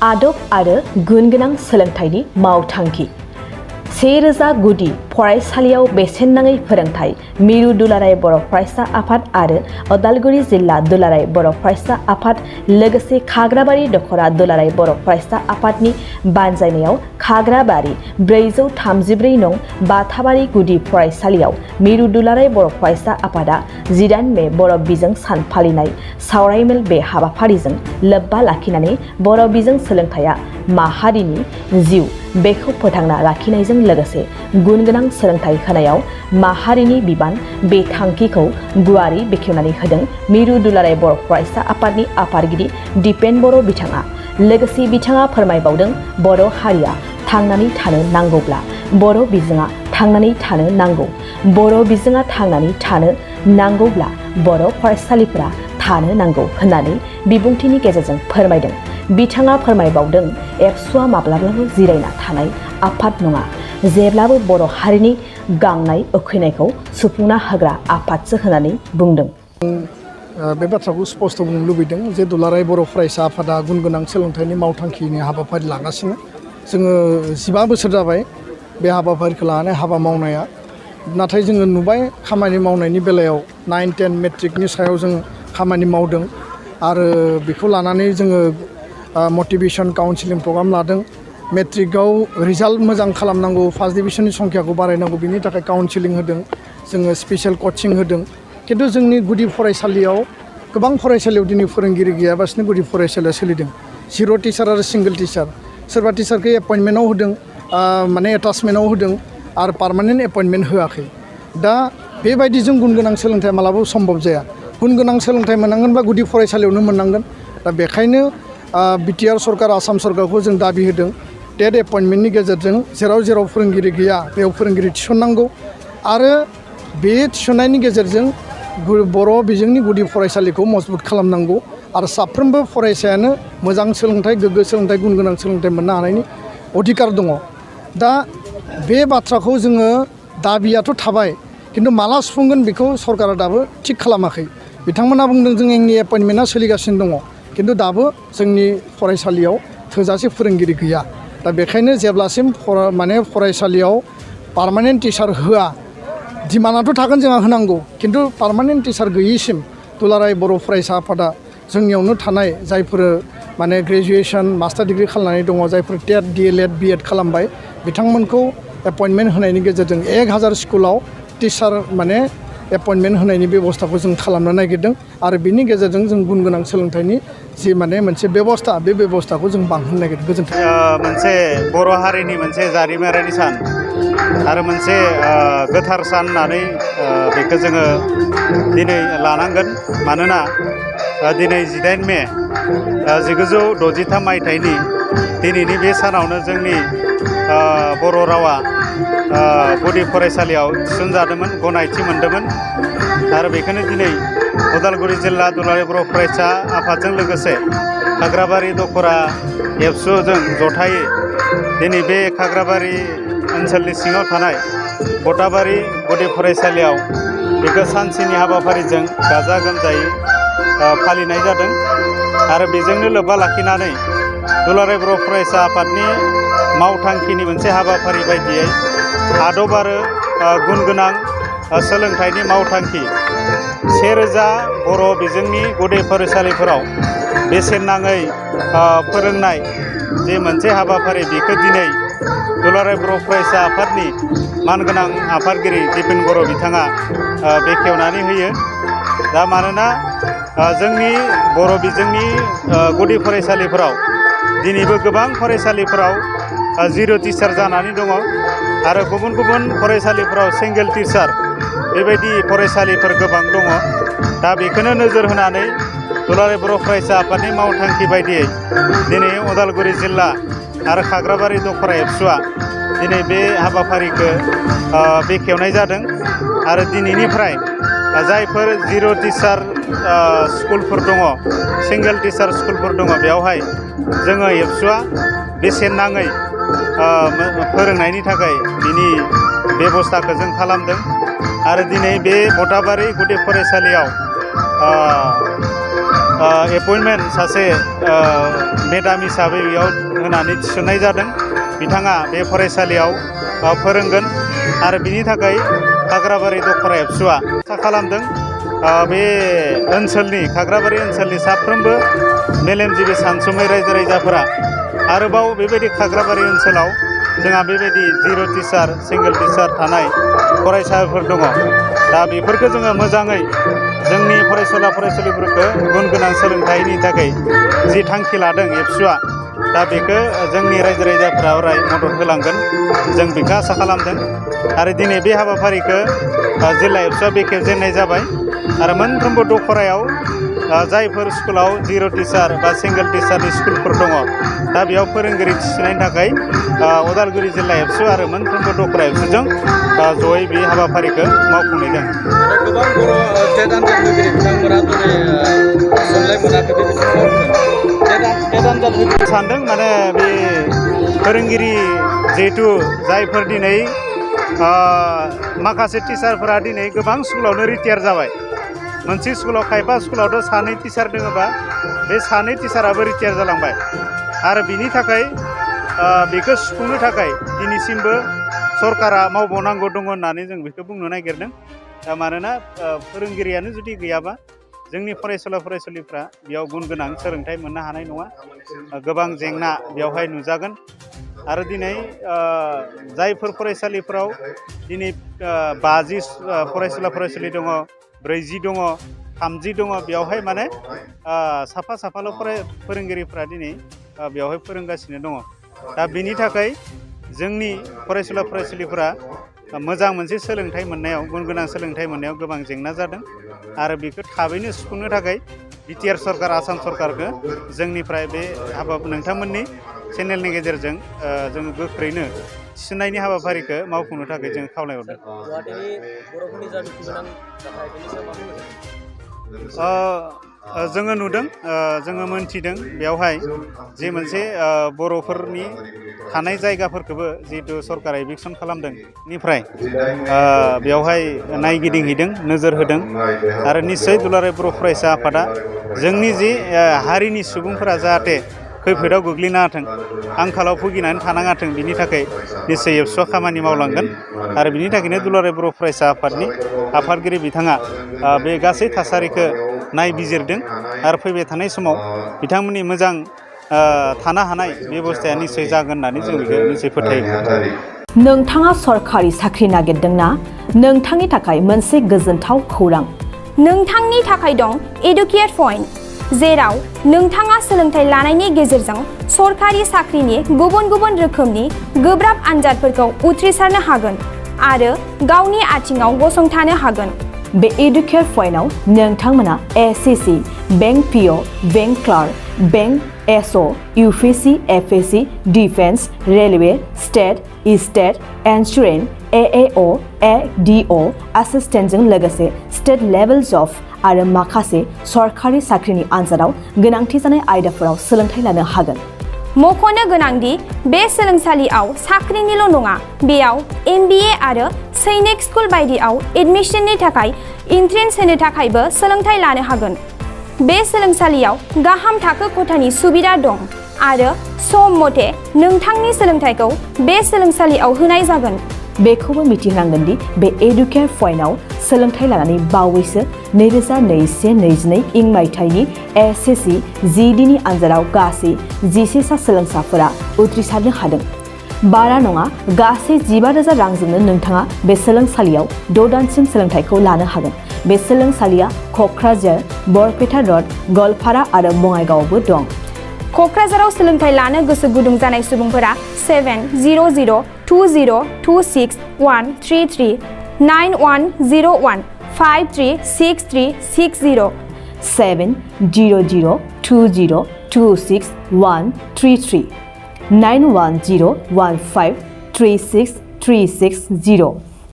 आदब आरो गुनगोनां सोलोंथाइनि मावथांखि 1000 गुदि फरायसालियाव बेसेन नाङै फोरोंथाय मिरु दुलाराय बर' फरायसा आफाद आरो उदालगुरि जिल्ला दुलाराय बर' फरायसा आफाद लोगोसे खाग्राबारि दखरा दुलाराय बर' फरायसा आफादनि बानजायनायाव खाग्राबारि 434 नं बाथाबारि गुदि फरायसालियाव मिरु दुलाराय बर' फरायसा आफादा 18 मे बर' बिजों सान फालिनाय सावरायमेल बे हाबाफारिजों लोब्बा लाखिनानै बर' बिजों सोलोंथाइया माहारिनि जिउ बेखौ फोथांना लाखिनायजों लोगोसे गुनगोनां सोलोंथाइ होनायाव माहारिनि बिबान बे थांखिखौ गुवारै बेखेवनानै होदों मिरु दुलाराय बर' फरायसा आफादनि आफादगिरि दिपेन बर' बिथाङा। लोगोसे बिथाङा फोरमायबावदों बर' हारिया थांनानै थानो नांगौब्ला बर' बिजोङा थांनानै थानो नांगौ। बर' बिजोङा थांनानै थानो नांगौब्ला बर' फरायसालिफोरा थानो नांगौ होननानै बिबुंथिनि गेजेरजों फोरमायदों। बिथाङा फोरमायबावदों एबसुआ माब्लाबाबो जिरायना थानाय आफाद नङा, जेब्लाबो बर' हारिनि गांनाय उखैनायखौ सुफुंना होग्रा आफादसो होननानै बुंदों। बे बाथ्राखौ स्पष्ट बुंनो लुबैदों जे दुलाराय बर' फरायसा आफादा गुनगोनां सोलोंथाइनि मावथांखिनि हाबाफारि लागासिनो। जोङो 15 बोसोर जाबाय बे हाबाफारिखौ लानानै हाबा मावनाया। नाथाय जोङो नुबाय खामानि मावनायनि बेलायाव 9, 10 मेट्रिकनि सायाव जों खामानि मावदों आरो बेखौ लानानै जोङो मटिभेसन काउन्सिलिं प्रग्राम लादों। मेट्रिकआव रिजाल्ट मोजां खालामनांगौ, फार्स्ट डिभिजननि संख्याखौ बारायनांगौ, बिनि थाखाय काउन्सिलिं होदों, जोङो स्पेशेल कचिं होदों। खिन्थु जोंनि गुदि फरायसालियाव गोबां फरायसालियाव दिनै फोरोंगिरि गैयाबासिनो गुदि फरायसालिया सोलिदों। 0 टिचार आरो सिंगल टिचार। सोरबा टिचारखौ एपइन्टमेन्टआव होदों, माने एटाचमेन्टआव होदों आरो पार्मानेन्ट एपइन्टमेन्ट होआखै। दा बेबायदि जों गुनगोनां सोलोंथाइ मालाबाबो सम्भब जाया। गुनगोनां सोलोंथाइ मोननांगोनबा गुदि फरायसालियावनो मोननांगोन। दा बेखायनो बिटिआर सरकार, आसाम सरकारखौ जों दाबि होदों टेट एपइन्टमेन्टनि गेजेरजों जेराव जेराव फोरोंगिरि गैया बेयाव फोरोंगिरि थिसननांगौ आरो बे थिसननायनि गेजेरजों बर' बिजोंनि गुदि फरायसालिखौ मजबुत खालामनांगौ आरो साफ्रोमबो फरायसायानो मोजां सोलोंथाइ, गोग्गो सोलोंथाइ, गुनगोनां सोलोंथाइ मोननो हानायनि अधिकार दङ। दा बे बाथ्राखौ जोङो दाबियाथ' थाबाय, खिन्थु माला सुफुंगोन बेखौ सरकारा दाबो थिग खालामाखै। बिथांमोना बुंदों जोंनि एपइन्टमेन्टआ सोलिगासिनो दङ, खिन्थु दाबो जोंनि फरायसालियाव थोजासे फोरोंगिरि गैया। दा बेखायनो जेब्लासिम फरायसालियाव पार्मानेन्ट टिचार होआ, डिमान्डआथ' थागोन जोंहा होनांगौ, खिन्थु पार्मानेन्ट टिचार गैयिसिम दुलाराय बर' फरायसा आफादा जोंनियावनो थानाय जायफोर ग्रेजुवेसन, मास्टार डिग्रि खालामनानै दङ, जायफोर टेट, DLED, BEd खालामबाय, बिथांमोनखौ एपइन्टमेन्ट होनायनि गेजेरजों 1000 स्कुलाव टिचार एपइन्टमेन्ट होनायनि बेबस्थाखौ जों खालामनो नागिरदों आरो बिनि गेजेरजों जों गुनगोनां सोलोंथाइनि जि मोनसे बेबस्था, बे बेबस्थाखौ जों बांहोनो नागिरदों। गोजोन्थों। मोनसे बर' हारिनि मोनसे जारिमिनारि सान आरो मोनसे गोथार सान होननानै बेखौ जोङो दिनै लानांगोन। मानोना दिनै 18 मे 1963 मायथाइनि दिनैनि बे सानावनो जोंनि बर' रावा गुदि फरायसालियाव थिसनजादोंमोन, गनायथि मोनदोंमोन आरो बेखौनो दिनै उदालगुरि जिल्ला दुलाराय बर' फरायसा आफादजों लोगोसे खाग्राबारि दखरा एबसुजों जथायै दिनै बे खाग्राबारि ओनसोलनि सिङाव थानाय बटाबारि गुदि फरायसालियाव बेखौ सानसेनि हाबाफारिजों गाजा गोमजायै फालिनाय जादों आरो बेजोंनो लोब्बा लाखिनानै दुलाराय बर' फरायसा आफादनि मावथांखिनि मोनसे हाबाफारि बायदियै आदब आरो गुन गोनां सोलोंथाइनि मावथांखि 1000 बर' बिजोंनि गुदि फरायसालिफोराव बेसेन नाङै फोरोंनाय जे मोनसे हाबाफारि, बेखौ दिनै दुलाराय बर' फरायसा आफादनि मानगोनां आफादगिरि दिपेन बर' बिथाङा बेखेवनानै होयो। दा मानोना जोंनि बर' बिजोंनि गुदि फरायसालिफोराव दिनैबो गोबां फरायसालिफोराव 0 टिचार जानानै दङ आरो गुबुन गुबुन फरायसालिफोराव सिंगेल टिचार, बेबायदि फरायसालिफोर गोबां दङ। दा बेखौनो नोजोर होनानै दुलाराय बर' फरायसा आफादनि मावथांखि बायदियै दिनै उदालगुरि जिल्ला आरो खाग्राबारि दखरा एबसुआ दिनै बे हाबाफारिखौ बेखेवनाय जादों आरो दिनैनिफ्राय जायफोर 0 टिचार स्कुलफोर दङ, सिंगेल टिचार स्कुलफोर दङ, बेवहाय जोङो एबसुआ बेसेन नाङै फोरोंनायनि थाखाय बिनि बेबस्थाखौ जों खालामदों आरो दिनै बे बटाबारि गुदि फरायसालियाव एपइन्टमेन्ट सासे मेडाम हिसाबै बेयाव होनानै थिसननाय जादों बिथाङा बे फरायसालियाव फोरोंगोन आरो बिनि थाखाय खाग्राबारि दखरा एबसुआ आसा खालामदों बे ओनसोलनि खाग्राबारि ओनसोलनि साफ्रोमबो मेलेमजिबि सानसुमै रायजो राजाफोरा आरोबाव बेबायदि खाग्राबारि ओनसोलाव जोंहा बेबायदि जिर' टिचार सिंगल टिचार थानाय फरायसालिफोर दङ दा बेफोरखौ जोङो मोजाङै जोंनि फरायसुला फरायसुलिफोरखौ गुन गोनां सोलोंथाइनि थाखाय जि थांखि लादों एबसुआ दा बेखौ जोंनि रायजो राजाफोरा अराय मदद होलांगोन जों बेखौ आसा खालामदों आरो दिनै बे हाबाफारिखौ जिल्ला एबसुआ बेखेवजेननाय जाबाय आरो मोनफ्रोमबो दखरायाव जायफोर स्कुलाव जिर' टिचार बा सिंगल टिचारनि स्कुलफोर दङ दा बेयाव फोरोंगिरि थिसननायनि थाखाय उदालगुरि जिल्ला एबसु आरो मोनफ्रोमबो दखरा एबसुजों जयै बे हाबाफारिखौ मावफुंनाय जादों गोबां बर' टेट आनजाद होगिरि बिथांमोना दिनै थिसनलाय मोनाखै बे बिथिङाव टेट आनजाद होगिरि सानदों माने बे फोरोंगिरि जिहेथु जायफोर दिनै माखासे टिचारफोरा दिनै गोबां स्कुलावनो रिटायार जाबाय मोनसे स्कुलाव खायफा स्कुलावथ' सानै टिचार दङबा बे सानै टिचाराबो रिटायार जालांबाय आरो बिनि थाखाय बेखौ सुफुंनो थाखाय दिनैसिमबो सरकारा मावबावनांगौ दङ होननानै जों बेखौ बुंनो नागिरदों मानोना फोरोंगिरियानो जुदि गैयाबा जोंनि फरायसुला फरायसुलिफ्रा बेयाव गुन गोनां सोलोंथाइ मोननो हानाय नङा गोबां जेंना बेवहाय नुजागोन आरो दिनै जायफोर फरायसालिफोराव दिनै 50 फरायसुला फरायसुलि दङ 40 दङ 30 दङ बेवहाय माने साफा साफाल' फोरोंगिरिफ्रा दिनै बेवहाय फोरोंगासिनो दङ दा बिनि थाखाय जोंनि फरायसुला फरायसुलिफोरा मोजां मोनसे सोलोंथाइ मोननायाव गुन गोनां सोलोंथाइ मोननायाव गोबां जेंना जादों आरो बेखौ थाबैनो सुफुंनो थाखाय बिटिआर सरकार आसाम सरकारखौ जोंनिफ्राय बे नोंथांमोननि चेनेलनि गेजेरजों जोङो गोख्रैनो थिसननायनि हाबाफारिखौ मावफुंनो थाखाय जों खावलायहरदों जोङो नुदों जोङो मोनथिदों बेवहाय जे मोनसे बर'फोरनि थानाय जायगाफोरखौबो जिहेतु सरकारा एभिकसन खालामदों निफ्राय बेवहाय नायगिदिंहैदों नोजोर होदों आरो निस्सय दुलाराय बर' फरायसा आफादा जोंनि जि हारिनि सुबुंफोरा जाहाथे खैफोदाव गोग्लैनो हाथों आंखालाव भुगिनानै थानाङाथों बिनि थाखाय निस्सय एबसुआ खामानि मावलांगोन आरो बिनि थाखायनो दुलाराय बर' फरायसा आफादनि आफादगिरि बिथाङा बे गासै थासारिखौ नायबिजिरदों आरो फैबाय थानाय समाव बिथांमोननि मोजां थानो हानाय बेबस्थाया निस्सय जागोन होननानै जों बेखौ निस्सय फोथायो नोंथाङा सरकारि साख्रि नागिरदोंना नोंथांनि थाखाय मोनसे गोजोनथाव खौरां नोंथांनि थाखाय दं एडुकेट पइन्ट जेराव नोंथाङा सोलोंथाइ लानायनि गेजेरजों सरकारि साख्रिनि गुबुन गुबुन रोखोमनि गोब्राब आनजादफोरखौ उथ्रिसारनो हागोन आरो गावनि आथिङाव गसंथानो हागोन बे एडुकेट पइन्टआव नोंथांमोना SSC bank PO bank clerk bank SO UPSC एफएससि डिफेन्स रेलवे स्टेट इन्सुरेन्स एएअ एडिअ एसिस्टेन्टजों लोगोसे स्टेट लेभेल जब आरो माखासे सरकारि साख्रिनि आनजादाव गोनांथि जानाय आयदाफोराव सोलोंथाइ लानो हागोन मख'नो गोनांदि बे सोलोंसालियाव साख्रिनिल' नङा बेयाव MBA आरो सैनिक स्कुल बायदियाव एडमिशननि थाखाय एन्ट्रेन्स होनो थाखायबो सोलोंथाइ लानो हागोन बे सोलोंसालियाव गाहाम थाखो खथानि सुबिदा दं आरो सम मथे नोंथांनि सोलोंथाइखौ बे सोलोंसालियाव होनाय जागोन बेखौबो मिथिनांगोन दि बे एडुकेट पइन्टआव सोलोंथाइ लानानै बावैसो 2021-22 इं मायथाइनि एसएससि जिडिनि आनजादाव गासै 11 सा सोलोंसाफोरा उथ्रिसारनो हादों बारा नङा गासै 15,000 रांजोंनो नोंथाङा बे सोलोंसालियाव 6 दानसिम सोलोंथाइखौ लानो हागोन बे सोलोंसालिया क'क्राझार बरपेटा रड गवालपारा आरो बङाइगावआवबो दं क'क्राझाराव सोलोंथाइ लानो गोसो गुदुं जानाय सुबुंफोरा 70020261133 9101536360 70020261133 9101536360